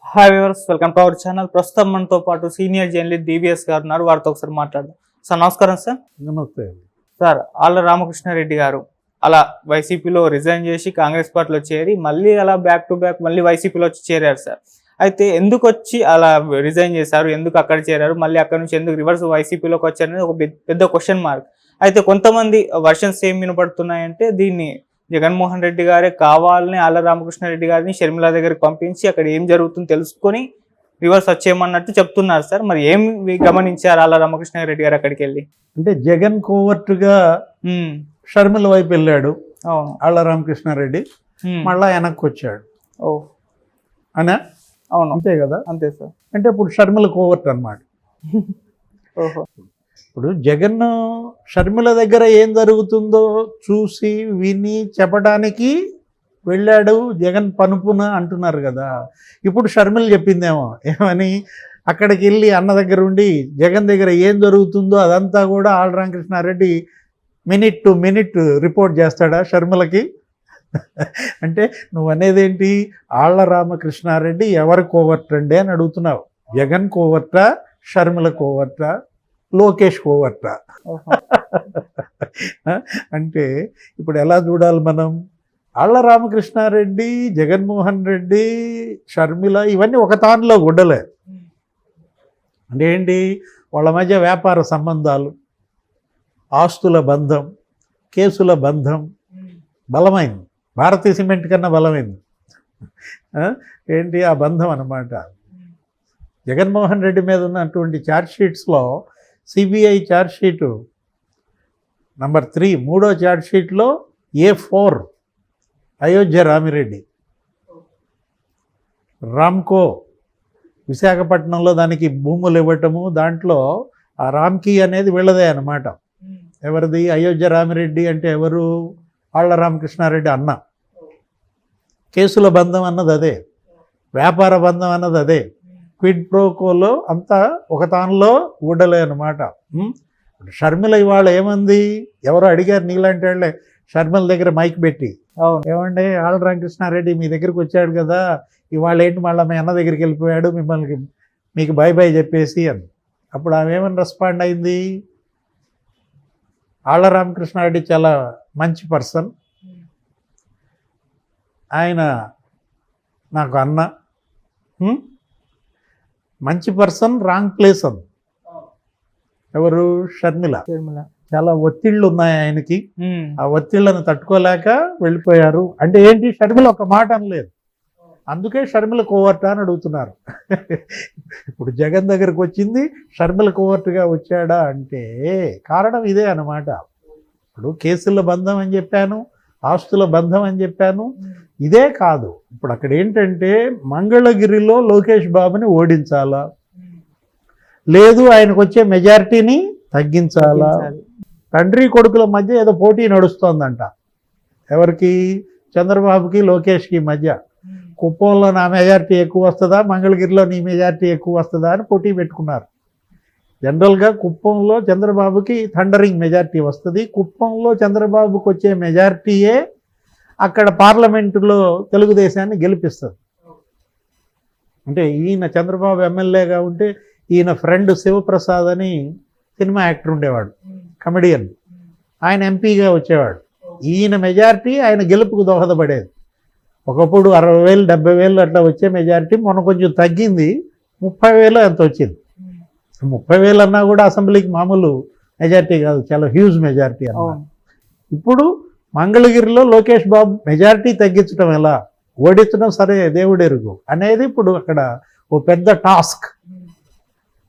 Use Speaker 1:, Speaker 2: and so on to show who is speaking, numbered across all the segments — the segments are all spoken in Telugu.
Speaker 1: Hi viewers, welcome to our channel. ప్రస్తుతం మనతో పాటు సీనియర్ జర్నలిస్ట్ డివిఎస్ గారు ఉన్నారు. వారితో ఒకసారి మాట్లాడదాం. సార్ నమస్కారం. సార్
Speaker 2: నమస్తే.
Speaker 1: సార్ ఆళ్ళ రామకృష్ణారెడ్డి గారు అలా వైసీపీలో రిజైన్ చేసి కాంగ్రెస్ పార్టీలో చేరి మళ్ళీ అలా బ్యాక్ టు బ్యాక్ మళ్ళీ వైసీపీలో వచ్చి చేరారు సార్. అయితే ఎందుకు వచ్చి అలా రిజైన్ చేశారు, ఎందుకు అక్కడ చేరారు, మళ్ళీ అక్కడ నుంచి ఎందుకు రివర్స్ వైసీపీలోకి వచ్చారు అనేది ఒక పెద్ద క్వశ్చన్ మార్క్. అయితే కొంతమంది వర్షన్స్ ఏం వినపడుతున్నాయంటే దీన్ని జగన్మోహన్ రెడ్డి గారే కావాలని ఆళ్ళ రామకృష్ణారెడ్డి గారిని షర్మిల దగ్గరికి పంపించి అక్కడ ఏం జరుగుతుందో తెలుసుకొని రివర్స్ వచ్చేయమన్నట్టు చెప్తున్నారు సార్. మరి ఏం గమనించారు ఆళ్ళ రామకృష్ణారెడ్డి గారు అక్కడికి వెళ్ళి?
Speaker 2: అంటే జగన్ కోవర్టుగా షర్మిల వైపు వెళ్ళాడు.
Speaker 1: అవును.
Speaker 2: ఆళ్ళ రామకృష్ణారెడ్డి మళ్ళా వెనక్కి వచ్చాడు.
Speaker 1: ఓ
Speaker 2: అనా?
Speaker 1: అవును,
Speaker 2: అంతే కదా.
Speaker 1: అంతే సార్.
Speaker 2: అంటే ఇప్పుడు షర్మిల కోవర్ట్ అన్నమాట.
Speaker 1: ఓహో.
Speaker 2: ఇప్పుడు జగన్ షర్మిల దగ్గర ఏం జరుగుతుందో చూసి విని చెప్పడానికి వెళ్ళాడు జగన్ పనుపున అంటున్నారు కదా. ఇప్పుడు షర్మిల చెప్పిందేమో ఏమని, అక్కడికి వెళ్ళి అన్న దగ్గర ఉండి జగన్ దగ్గర ఏం జరుగుతుందో అదంతా కూడా Alla Ramakrishna Reddy minute to minute report చేస్తాడా షర్మిలకి? అంటే నువ్వు అనేది ఏంటి? ఆళ్ళ రామకృష్ణారెడ్డి ఎవరు కోవర్ట్ అండి అని అడుగుతున్నావు. జగన్ కోవర్టా, షర్మిల కోవర్టా, లోకేష్ కోవర్టా? అంటే ఇప్పుడు ఎలా చూడాలి మనం? ఆళ్ళ రామకృష్ణారెడ్డి, జగన్మోహన్ రెడ్డి, షర్మిల ఇవన్నీ ఒక తానులో గుడ్డలే. అంటే ఏంటి? వాళ్ళ మధ్య వ్యాపార సంబంధాలు, ఆస్తుల బంధం, కేసుల బంధం బలమైంది. భారతీయ సిమెంట్ కన్నా బలమైంది. ఏంటి ఆ బంధం అన్నమాట. జగన్మోహన్ రెడ్డి మీద ఉన్నటువంటి ఛార్జ్షీట్స్లో సిబిఐ ఛార్జ్షీటు నంబర్ 3 మూడో ఛార్జ్షీట్లో A4 అయోధ్య రామిరెడ్డి, రామ్కో విశాఖపట్నంలో దానికి భూములు ఇవ్వటము, దాంట్లో ఆ రామ్కీ అనేది వీళ్ళదే అన్నమాట. ఎవరిది? అయోధ్య రామిరెడ్డి అంటే ఎవరు? ఆళ్ళ రామకృష్ణారెడ్డి అన్న. కేసుల బంధం అన్నది అదే, వ్యాపార బంధం అన్నది అదే. క్విడ్ ప్రోకోలో అంతా ఒక తానులో ఊడలే అనమాట. షర్మిల ఇవాళ ఏమంది? ఎవరో అడిగారు నీలాంటి వాళ్ళే షర్మిల దగ్గర మైక్ పెట్టి, ఏమండి ఆళ్ళ రామకృష్ణారెడ్డి మీ దగ్గరికి వచ్చాడు కదా, ఇవాళ ఏంటి మళ్ళీ మీ అన్న దగ్గరికి వెళ్ళిపోయాడు, మిమ్మల్ని మీకు బై బై చెప్పేసి అని. అప్పుడు ఆమె ఏమని రెస్పాండ్ అయింది? ఆళ్ళ రామకృష్ణారెడ్డి చాలా మంచి పర్సన్, ఆయన నాకు అన్న. మంచి పర్సన్, రాంగ్ ప్లేస్ అని. ఎవరు? షర్మిల. చాలా ఒత్తిళ్ళు ఉన్నాయి ఆయనకి, ఆ ఒత్తిళ్లను తట్టుకోలేక వెళ్ళిపోయారు. అంటే ఏంటి? షర్మిల ఒక మాట అనలేదు, అందుకే షర్మిల కోవర్ట్ అని అడుగుతున్నారు. ఇప్పుడు జగన్ దగ్గరకు వచ్చింది షర్మిల కోవర్ట్గా వచ్చాడా అంటే కారణం ఇదే అన్నమాట. ఇప్పుడు కేసుల బంధం అని చెప్పాను, ఆస్తుల బంధం అని చెప్పాను. ఇదే కాదు, ఇప్పుడు అక్కడ ఏంటంటే మంగళగిరిలో లోకేష్ బాబుని ఓడించాలా, లేదు ఆయనకు వచ్చే మెజారిటీని తగ్గించాలా. తండ్రి కొడుకుల మధ్య ఏదో పోటీ నడుస్తోందంట. ఎవరికి? చంద్రబాబుకి లోకేష్కి మధ్య. కుప్పంలో నా మెజారిటీ ఎక్కువ వస్తుందా, మంగళగిరిలో నీ మెజారిటీ ఎక్కువ వస్తుందా అని పోటీ పెట్టుకున్నారు. జనరల్గా కుప్పంలో చంద్రబాబుకి థండరింగ్ మెజారిటీ వస్తుంది. కుప్పంలో చంద్రబాబుకి వచ్చే మెజారిటీయే అక్కడ పార్లమెంటులో తెలుగుదేశాన్ని గెలిపిస్తుంది. అంటే ఈయన చంద్రబాబు ఎమ్మెల్యేగా ఉంటే ఈయన ఫ్రెండ్ శివప్రసాద్ అని సినిమా యాక్టర్ ఉండేవాడు, కమెడియన్. ఆయన ఎంపీగా వచ్చేవాడు. ఈయన మెజారిటీ ఆయన గెలుపుకు దోహదపడేది. ఒకప్పుడు 60,000 70,000 అట్లా వచ్చే మెజారిటీ మొన్న కొంచెం తగ్గింది, 30,000 ఎంత వచ్చింది. 30,000 అన్నా కూడా అసెంబ్లీకి మామూలు మెజారిటీ కాదు, చాలా హ్యూజ్ మెజారిటీ అన్నమాట. ఇప్పుడు మంగళగిరిలో లోకేష్ బాబు మెజారిటీ తగ్గించడం ఎలా, ఓడించడం సరే దేవుడెరుగు అనేది ఇప్పుడు అక్కడ ఓ పెద్ద టాస్క్,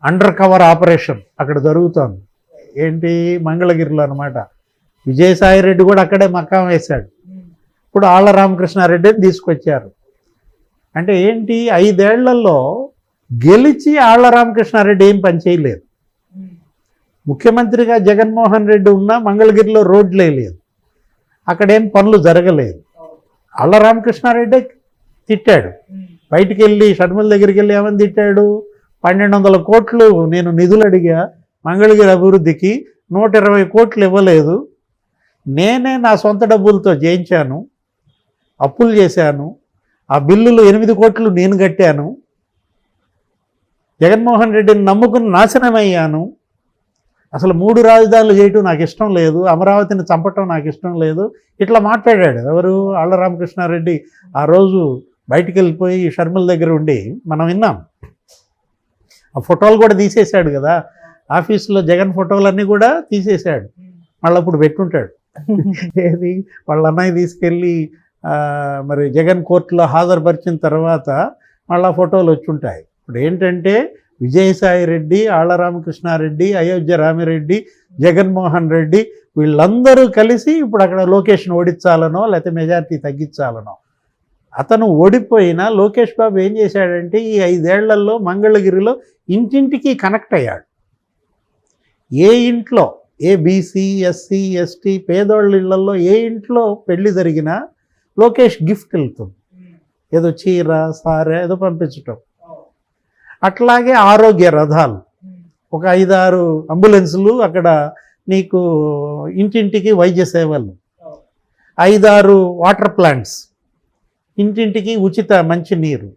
Speaker 2: అండర్ కవర్ ఆపరేషన్ అక్కడ జరుగుతోంది. ఏంటి? మంగళగిరిలో అనమాట. విజయసాయి రెడ్డి కూడా అక్కడే మకాం వేశాడు. ఇప్పుడు ఆళ్ళ రామకృష్ణారెడ్డిని తీసుకొచ్చారు. అంటే ఏంటి? 5 ఏళ్లలో గెలిచి ఆళ్ళ రామకృష్ణారెడ్డి ఏం పని చేయలేదు. ముఖ్యమంత్రిగా జగన్మోహన్ రెడ్డి ఉన్నా మంగళగిరిలో రోడ్లే లేదు, అక్కడేం పనులు జరగలేదు. ఆళ్ళ రామకృష్ణారెడ్డి తిట్టాడు. బయటికి వెళ్ళి షర్మిల దగ్గరికి వెళ్ళి ఏమని తిట్టాడు? 1,200 కోట్లు నేను నిధులు అడిగా మంగళగిరి అభివృద్ధికి, 120 కోట్లు ఇవ్వలేదు, నేనే నా సొంత డబ్బులతో చేయించాను, అప్పులు చేశాను, ఆ బిల్లులు 8 కోట్లు నేను కట్టాను, జగన్మోహన్ రెడ్డిని నమ్ముకుని నాశనమయ్యాను, అసలు 3 రాజధానులు చేయటం నాకు ఇష్టం లేదు, అమరావతిని చంపటం నాకు ఇష్టం లేదు, ఇట్లా మాట్లాడాడు. ఎవరు? ఆళ్ల రామకృష్ణారెడ్డి. ఆ రోజు బయటికి వెళ్ళిపోయి షర్మిల దగ్గర ఉండి మనం విన్నాం. ఆ ఫోటోలు కూడా తీసేశాడు కదా, ఆఫీసులో జగన్ ఫోటోలన్నీ కూడా తీసేశాడు, మళ్ళీ అప్పుడు పెట్టుంటాడు. ఏది? వాళ్ళ అన్నయ్య తీసుకెళ్ళి మరి జగన్ కోర్టులో హాజరుపరిచిన తర్వాత మళ్ళా ఫోటోలు వచ్చుంటాయి. ఇప్పుడు ఏంటంటే విజయసాయి రెడ్డి, ఆళ్ల రామకృష్ణారెడ్డి, అయోధ్య రామిరెడ్డి, జగన్మోహన్ రెడ్డి వీళ్ళందరూ కలిసి ఇప్పుడు అక్కడ లోకేష్ను ఓడించాలనో లేకపోతే మెజారిటీ తగ్గించాలనో. అతను ఓడిపోయినా లోకేష్ బాబు ఏం చేశాడంటే ఈ 5 ఏళ్లలో మంగళగిరిలో ఇంటింటికి కనెక్ట్ అయ్యాడు. ఏ ఇంట్లో, ఏ బీసీ, ఎస్సీ, ఎస్టీ పేదోళ్ళ ఇళ్లలో ఏ ఇంట్లో పెళ్లి జరిగినా లోకేష్ గిఫ్ట్ వెళ్తుంది, ఏదో చీర సారె ఏదో పంపించటం. అట్లాగే ఆరోగ్య రథాలు, ఒక 5-6 అంబులెన్సులు అక్కడ నీకు ఇంటింటికి వైద్య సేవలు, 5-6 వాటర్ ప్లాంట్స్, ఇంటింటికి ఉచిత మంచినీరు,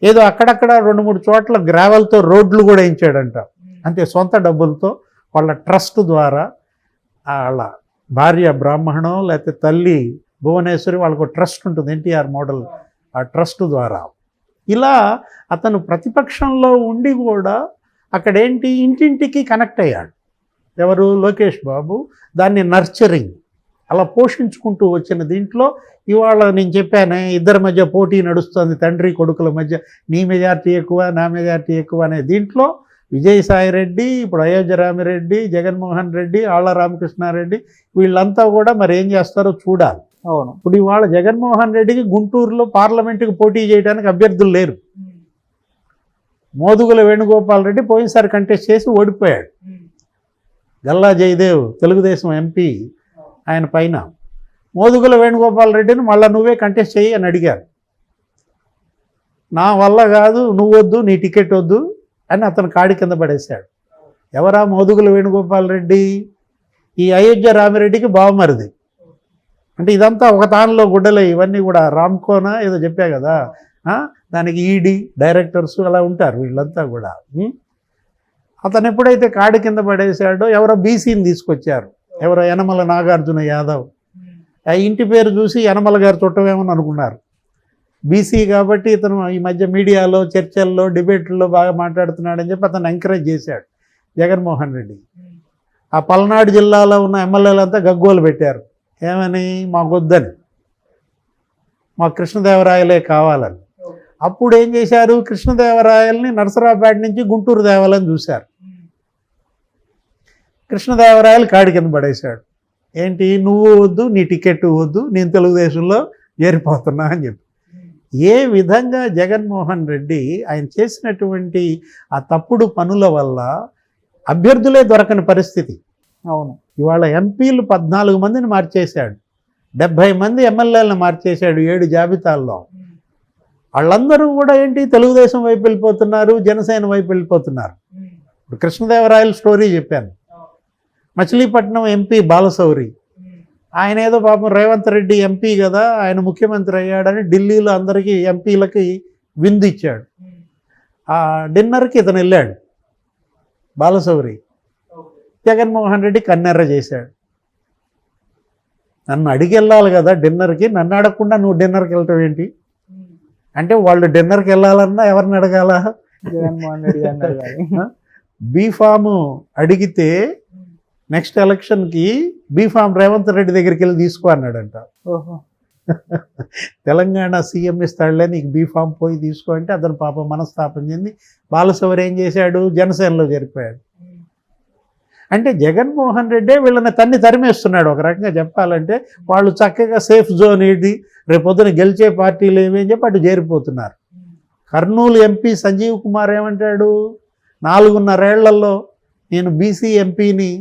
Speaker 2: ఏదో అక్కడక్కడ 2-3 చోట్ల గ్రావెల్తో రోడ్లు కూడా వేయించాడంట. అంతే, సొంత డబ్బులతో వాళ్ళ ట్రస్ట్ ద్వారా. వాళ్ళ భార్య బ్రాహ్మణం లేకపోతే తల్లి భువనేశ్వరి, వాళ్ళకు ట్రస్ట్ ఉంటుంది, ఎన్టీఆర్ మోడల్, ఆ ట్రస్ట్ ద్వారా. ఇలా అతను ప్రతిపక్షంలో ఉండి కూడా అక్కడేంటి ఇంటింటికి కనెక్ట్ అయ్యాడు. ఎవరు? లోకేష్ బాబు. దాన్ని నర్చరింగ్ అలా పోషించుకుంటూ వచ్చిన దీంట్లో ఇవాళ నేను చెప్పానే, ఇద్దరి మధ్య పోటీ నడుస్తుంది, తండ్రి కొడుకుల మధ్య, నీ మెజార్టీ ఎక్కువ నా మెజార్టీ ఎక్కువ అనే దీంట్లో విజయసాయి రెడ్డి, ఇప్పుడు అయోధ్య రామిరెడ్డి, జగన్మోహన్ రెడ్డి, ఆళ్ల రామకృష్ణారెడ్డి వీళ్ళంతా కూడా మరి ఏం చేస్తారో చూడాలి.
Speaker 1: అవును.
Speaker 2: ఇప్పుడు ఇవాళ జగన్మోహన్ రెడ్డికి గుంటూరులో పార్లమెంటుకి పోటీ చేయడానికి అభ్యర్థులు లేరు. మోదుగుల వేణుగోపాల్ రెడ్డి పోయినసారి కంటెస్ట్ చేసి ఓడిపోయాడు. గల్లా జయదేవ్ తెలుగుదేశం ఎంపీ, ఆయన పైన మోదుగుల వేణుగోపాల్ రెడ్డిని మళ్ళీ నువ్వే కంటెస్ట్ చేయి అని అడిగారు. నా వల్ల కాదు, నువ్వు వద్దు, నీ టికెట్ వద్దు అని అతను కాడి కింద పడేశాడు. ఎవరా మోదుగుల వేణుగోపాల్ రెడ్డి? ఈ అయోధ్య రామిరెడ్డికి బావమరిది. అంటే ఇదంతా ఒక తానులో గుడ్డలే, ఇవన్నీ కూడా రామ్కోనా ఏదో చెప్పా కదా, దానికి ఈడీ డైరెక్టర్స్ అలా ఉంటారు వీళ్ళంతా కూడా. అతను ఎప్పుడైతే కాడి కింద పడేశాడో ఎవరో బీసీని తీసుకొచ్చారు, ఎవరో యనమల నాగార్జున యాదవ్. ఆ ఇంటి పేరు చూసి యనమల గారు చుట్టమేమని అనుకున్నారు. బీసీ కాబట్టి ఇతను ఈ మధ్య మీడియాలో చర్చల్లో డిబేట్లలో బాగా మాట్లాడుతున్నాడని చెప్పి అతను ఎంకరేజ్ చేశాడు జగన్మోహన్ రెడ్డి. ఆ పల్నాడు జిల్లాలో ఉన్న ఎమ్మెల్యేలంతా గగ్గోలు పెట్టారు, ఏమని? మాకొద్దని, మా కృష్ణదేవరాయలే కావాలని. అప్పుడు ఏం చేశారు? కృష్ణదేవరాయల్ని నరసరావుపేట నుంచి గుంటూరు దేవాలని చూశారు. కృష్ణదేవరాయలు కాడి కింద పడేశాడు. ఏంటి? నువ్వు వద్దు, నీ టికెట్ వద్దు, నేను తెలుగుదేశంలో చేరిపోతున్నా అని చెప్పి. ఏ విధంగా జగన్మోహన్ రెడ్డి ఆయన చేసినటువంటి ఆ తప్పుడు పనుల వల్ల అభ్యర్థులే దొరకని పరిస్థితి.
Speaker 1: అవును.
Speaker 2: ఇవాళ ఎంపీలు 14 మందిని మార్చేశాడు, 70 మంది ఎమ్మెల్యేలను మార్చేశాడు 7 జాబితాల్లో. వాళ్ళందరూ కూడా ఏంటి? తెలుగుదేశం వైపు వెళ్ళిపోతున్నారు, జనసేన వైపు వెళ్ళిపోతున్నారు. ఇప్పుడు కృష్ణదేవరాయల స్టోరీ చెప్పాను. మచిలీపట్నం ఎంపీ బాలశౌరి, ఆయన ఏదో పాపం రేవంత్ రెడ్డి ఎంపీ కదా, ఆయన ముఖ్యమంత్రి అయ్యాడని ఢిల్లీలో అందరికీ ఎంపీలకి విందు ఇచ్చాడు. ఆ డిన్నర్కి ఇతను వెళ్ళాడు బాలశౌరి. జగన్మోహన్ రెడ్డి కన్నెర్ర చేశాడు. నన్ను అడిగి వెళ్ళాలి కదా డిన్నర్కి, నన్ను అడగకుండా నువ్వు డిన్నర్కి వెళ్ళటం ఏంటి అంటే, వాళ్ళు డిన్నర్కి వెళ్ళాలన్నా ఎవరిని అడగాల?
Speaker 1: జగన్మోహన్ రెడ్డి గారిని అడగాలి.
Speaker 2: బీఫామ్ అడిగితే నెక్స్ట్ ఎలక్షన్కి బీఫామ్ రేవంత్ రెడ్డి దగ్గరికి వెళ్ళి తీసుకో అన్నాడంట.
Speaker 1: ఓహో.
Speaker 2: తెలంగాణ సీఎం ఇస్తాడులే, నీకు బీఫామ్ పోయి తీసుకో అంటే అతను పాపం మనస్తాపం చెంది బాలశౌరి ఏం చేశాడు? జనసేనలో చేరిపోయాడు. అంటే జగన్మోహన్ రెడ్డే వీళ్ళని తరిమేస్తున్నాడు ఒక రకంగా చెప్పాలంటే. వాళ్ళు చక్కగా సేఫ్ జోన్ ఇది, రేపొద్దున గెలిచే పార్టీలు ఏమి అని చెప్పి అటు చేరిపోతున్నారు. కర్నూలు ఎంపీ సంజీవ్ కుమార్ ఏమంటాడు? 4.5 ఏళ్లలో నేను బీసీ ఎంపీని,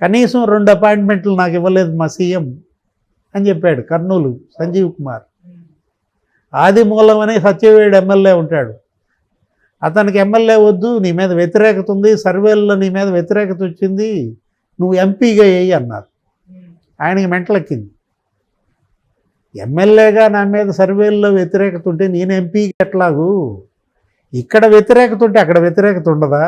Speaker 2: కనీసం 2 అపాయింట్మెంట్లు నాకు ఇవ్వలేదు మా సీఎం అని చెప్పాడు కర్నూలు సంజీవ్ కుమార్. ఆదిమూలం అనే సత్యవేడు ఎమ్మెల్యే ఉంటాడు, అతనికి ఎమ్మెల్యే వద్దు, నీ మీద వ్యతిరేకత ఉంది, సర్వేల్లో నీ మీద వ్యతిరేకత వచ్చింది, నువ్వు ఎంపీగా వేయి అన్నారు. ఆయనకి మెంటలెక్కింది. ఎమ్మెల్యేగా నా మీద సర్వేల్లో వ్యతిరేకత ఉంటే నేను ఎంపీకి ఎట్లాగూ? ఇక్కడ వ్యతిరేకత ఉంటే అక్కడ వ్యతిరేకత ఉండదా?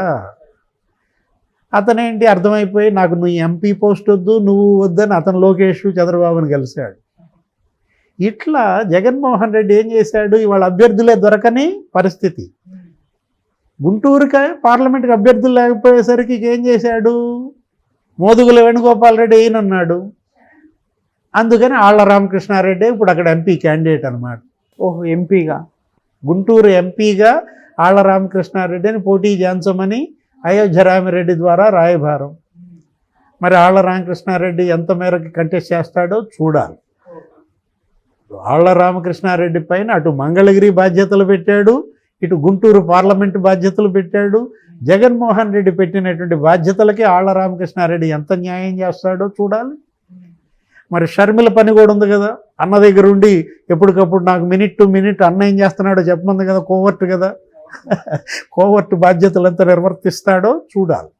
Speaker 2: అతనేంటి అర్థమైపోయి నాకు నీ ఎంపీ పోస్ట్ వద్దు, నువ్వు వద్దని అతను లోకేష్ చంద్రబాబుని కలిశాడు. ఇట్లా జగన్మోహన్ రెడ్డి ఏం చేశాడు, ఇవాళ అభ్యర్థులే దొరకని పరిస్థితి. గుంటూరుకి పార్లమెంట్కి అభ్యర్థులు లేకపోయేసరికి ఏం చేశాడు, మోదుగుల వేణుగోపాల్ రెడ్డి ఈయనన్నాడు. అందుకని ఆళ్ల రామకృష్ణారెడ్డి ఇప్పుడు అక్కడ ఎంపీ క్యాండిడేట్ అనమాట.
Speaker 1: ఓహో, ఎంపీగా,
Speaker 2: గుంటూరు ఎంపీగా ఆళ్ల రామకృష్ణారెడ్డిని పోటీ చేయించమని అయోధ్య రామిరెడ్డి ద్వారా రాయబారం. మరి ఆళ్ల రామకృష్ణారెడ్డి ఎంత మేరకు కంటెస్ట్ చేస్తాడో చూడాలి. ఆళ్ల రామకృష్ణారెడ్డి పైన అటు మంగళగిరి బాధ్యతలు పెట్టాడు, ఇటు గుంటూరు పార్లమెంటు బాధ్యతలు పెట్టాడు. జగన్మోహన్ రెడ్డి పెట్టినటువంటి బాధ్యతలకి ఆళ్ల రామకృష్ణారెడ్డి ఎంత న్యాయం చేస్తాడో చూడాలి. మరి షర్మిల పని కూడా ఉంది కదా, అన్న దగ్గర ఉండి ఎప్పటికప్పుడు నాకు మినిట్ టు మినిట్ అన్న ఏం చేస్తున్నాడో చెప్పమంది కదా, కోవర్ట్ కదా, కోవర్ట్ బాధ్యతలు ఎంత నిర్వర్తిస్తాడో చూడాలి.